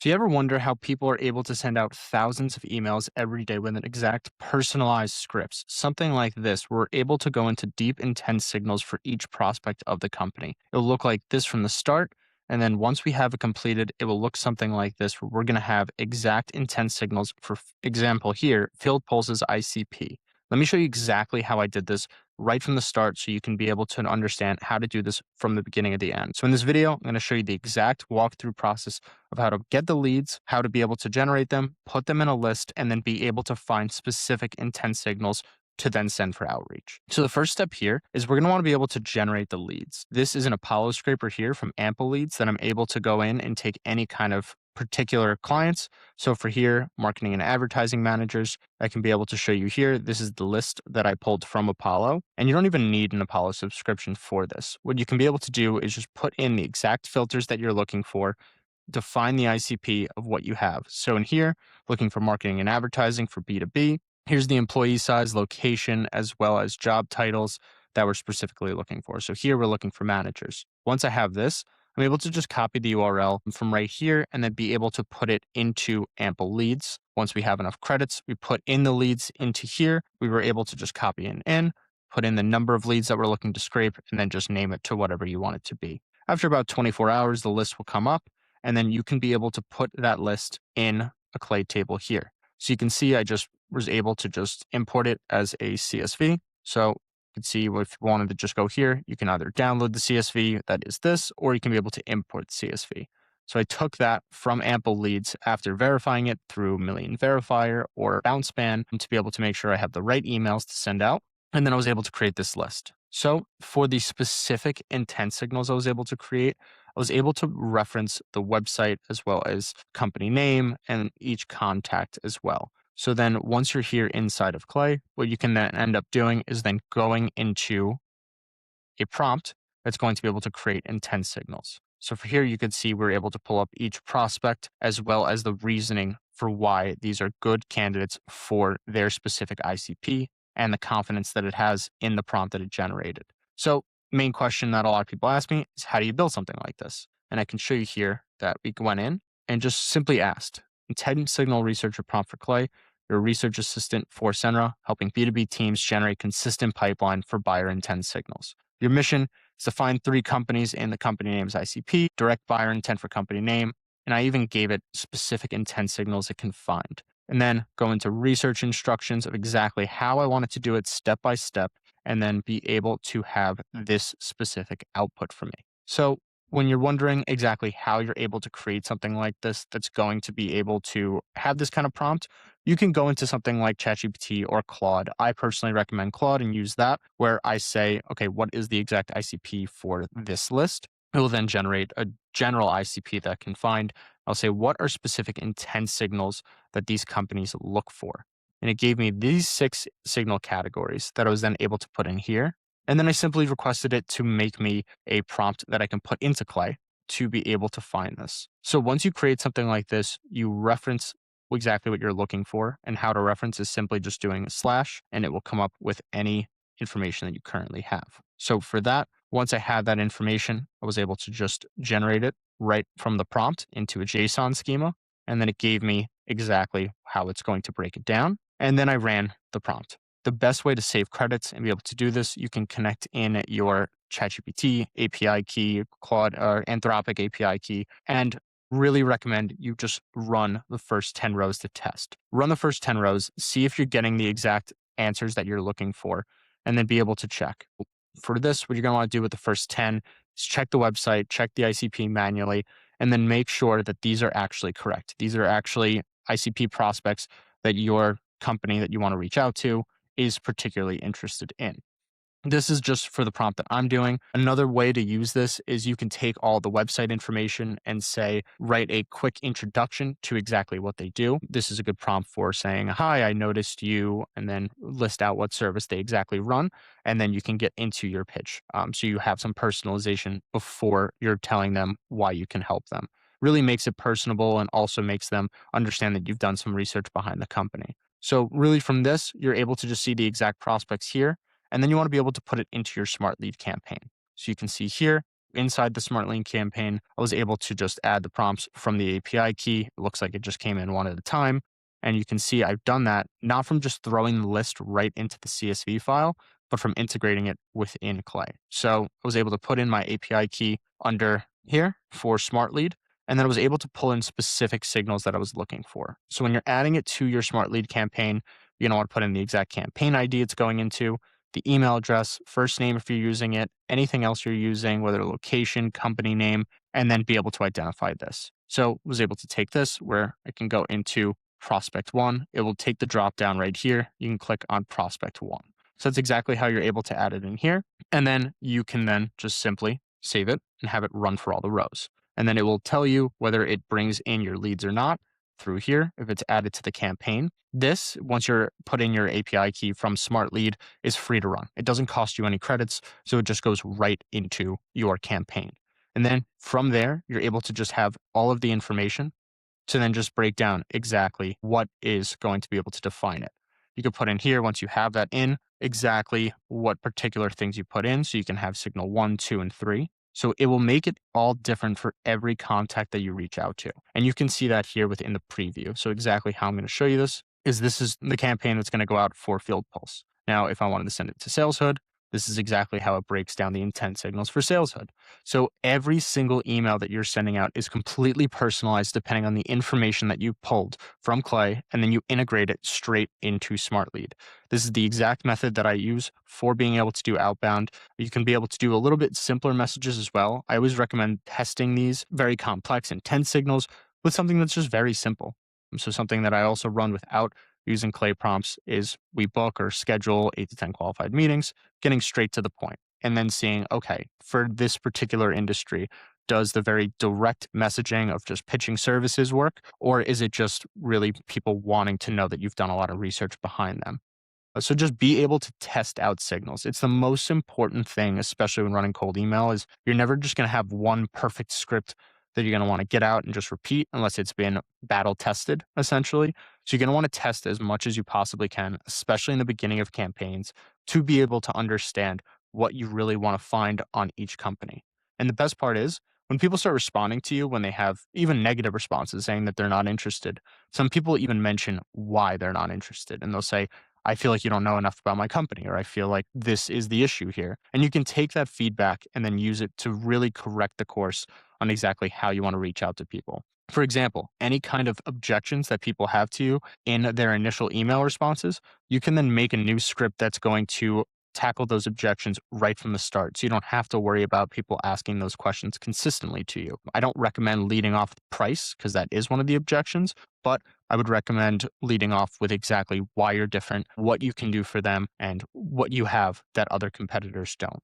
Do you ever wonder how people are able to send out thousands of emails every day with an exact personalized scripts? Something like this, we're able to go into deep, intense signals for each prospect of the company. It'll look like this from the start. And then once we have it completed, it will look something like this, where we're going to have exact intense signals. For example, here, Field Pulse's ICP. Let me show you exactly how I did this right from the start so you can be able to understand how to do this from the beginning to the end. So in this video, I'm going to show you the exact walkthrough process of how to get the leads, how to be able to generate them, put them in a list, and then be able to find specific intent signals to then send for outreach. So the first step here is we're going to want to be able to generate the leads. This is an Apollo scraper here from Ample Leads that I'm able to go in and take any kind of particular clients. So for here, marketing and advertising managers, I can be able to show you here. This is the list that I pulled from Apollo, and you don't even need an Apollo subscription for this. What you can be able to do is just put in the exact filters that you're looking for, define the ICP of what you have. So in here, looking for marketing and advertising for B2B, here's the employee size, location, as well as job titles that we're specifically looking for. So here we're looking for managers. Once I have this, I'm able to just copy the URL from right here and then be able to put it into Ample Leads. Once we have enough credits, we put in the leads into here. We were able to just copy in, put in the number of leads that we're looking to scrape, and then just name it to whatever you want it to be. After about 24 hours, the list will come up, and then you can be able to put that list in a Clay table here. So you can see I just was able to just import it as a CSV. So you can see if you wanted to just go here, you can either download the CSV, that is this, or you can be able to import CSV. So I took that from Ample Leads after verifying it through Million Verifier or BounceBand to be able to make sure I have the right emails to send out. And then I was able to create this list. So for the specific intent signals I was able to create, I was able to reference the website as well as company name and each contact as well. So then once you're here inside of Clay, what you can then end up doing is then going into a prompt that's going to be able to create intent signals. So for here, you can see we're able to pull up each prospect as well as the reasoning for why these are good candidates for their specific ICP and the confidence that it has in the prompt that it generated. So main question that a lot of people ask me is, how do you build something like this? And I can show you here that we went in and just simply asked, intent signal researcher prompt for Clay, your research assistant for Senra, helping B2B teams generate consistent pipeline for buyer intent signals. Your mission is to find 3 companies in the company name's ICP, direct buyer intent for company name, and I even gave it specific intent signals it can find. And then go into research instructions of exactly how I wanted to do it step by step, and then be able to have this specific output for me. So when you're wondering exactly how you're able to create something like this that's going to be able to have this kind of prompt, you can go into something like ChatGPT or Claude. I personally recommend Claude and use that, where I say, okay, what is the exact ICP for this list? It will then generate a general ICP that I can find. I'll say, what are specific intent signals that these companies look for? And it gave me these 6 signal categories that I was then able to put in here. And then I simply requested it to make me a prompt that I can put into Clay to be able to find this. So once you create something like this, you reference exactly what you're looking for, and how to reference is simply just doing a slash, and it will come up with any information that you currently have. So for that, once I had that information, I was able to just generate it right from the prompt into a JSON schema, and then it gave me exactly how it's going to break it down. And then I ran the prompt. The best way to save credits and be able to do this, you can connect in your ChatGPT API key, Claude or Anthropic API key, and really recommend you just run the first 10 rows to test. Run the first 10 rows, see if you're getting the exact answers that you're looking for, and then be able to check. For this, what you're going to want to do with the first 10 is check the website, check the ICP manually, and then make sure that these are actually correct. These are actually ICP prospects that your company that you want to reach out to is particularly interested in. This is just for the prompt that I'm doing. Another way to use this is you can take all the website information and say, write a quick introduction to exactly what they do. This is a good prompt for saying, hi, I noticed you, and then list out what service they exactly run. And then you can get into your pitch. So you have some personalization before you're telling them why you can help them. Really makes it personable and also makes them understand that you've done some research behind the company. So really from this, you're able to just see the exact prospects here. And then you want to be able to put it into your SmartLead campaign. So you can see here, inside the SmartLead campaign, I was able to just add the prompts from the API key. It looks like it just came in one at a time. And you can see I've done that not from just throwing the list right into the CSV file, but from integrating it within Clay. So I was able to put in my API key under here for SmartLead, and then I was able to pull in specific signals that I was looking for. So when you're adding it to your SmartLead campaign, you're going to want to put in the exact campaign ID it's going into, the email address, first name if you're using it, anything else you're using, whether location, company name, and then be able to identify this. So I was able to take this where I can go into prospect one. It will take the drop down right here. You can click on prospect one. So that's exactly how you're able to add it in here. And then you can then just simply save it and have it run for all the rows. And then it will tell you whether it brings in your leads or not through here if it's added to the campaign. This, once you're put in your API key from SmartLead, is free to run. It doesn't cost you any credits, so it just goes right into your campaign. And then from there, you're able to just have all of the information to then just break down exactly what is going to be able to define it. You can put in here, once you have that in, exactly what particular things you put in. So you can have signal 1, 2, and 3. So it will make it all different for every contact that you reach out to. And you can see that here within the preview. So exactly how I'm going to show you this is the campaign that's going to go out for Field Pulse. Now, if I wanted to send it to SalesHood, this is exactly how it breaks down the intent signals for SalesHood. So every single email that you're sending out is completely personalized depending on the information that you pulled from Clay, and then you integrate it straight into SmartLead. This is the exact method that I use for being able to do outbound. You can be able to do a little bit simpler messages as well. I always recommend testing these very complex intent signals with something that's just very simple. So something that I also run without using Clay prompts is we book or schedule 8 to 10 qualified meetings, getting straight to the point, and then seeing, okay, for this particular industry, does the very direct messaging of just pitching services work? Or is it just really people wanting to know that you've done a lot of research behind them? So just be able to test out signals. It's the most important thing, especially when running cold email, is you're never just going to have one perfect script that you're going to want to get out and just repeat unless it's been battle tested, essentially. So you're going to want to test as much as you possibly can, especially in the beginning of campaigns, to be able to understand what you really want to find on each company. And the best part is when people start responding to you, when they have even negative responses saying that they're not interested, some people even mention why they're not interested. And they'll say, I feel like you don't know enough about my company, or I feel like this is the issue here. And you can take that feedback and then use it to really correct the course on exactly how you want to reach out to people. For example, any kind of objections that people have to you in their initial email responses, you can then make a new script that's going to tackle those objections right from the start. So you don't have to worry about people asking those questions consistently to you. I don't recommend leading off with price because that is one of the objections, but I would recommend leading off with exactly why you're different, what you can do for them, and what you have that other competitors don't.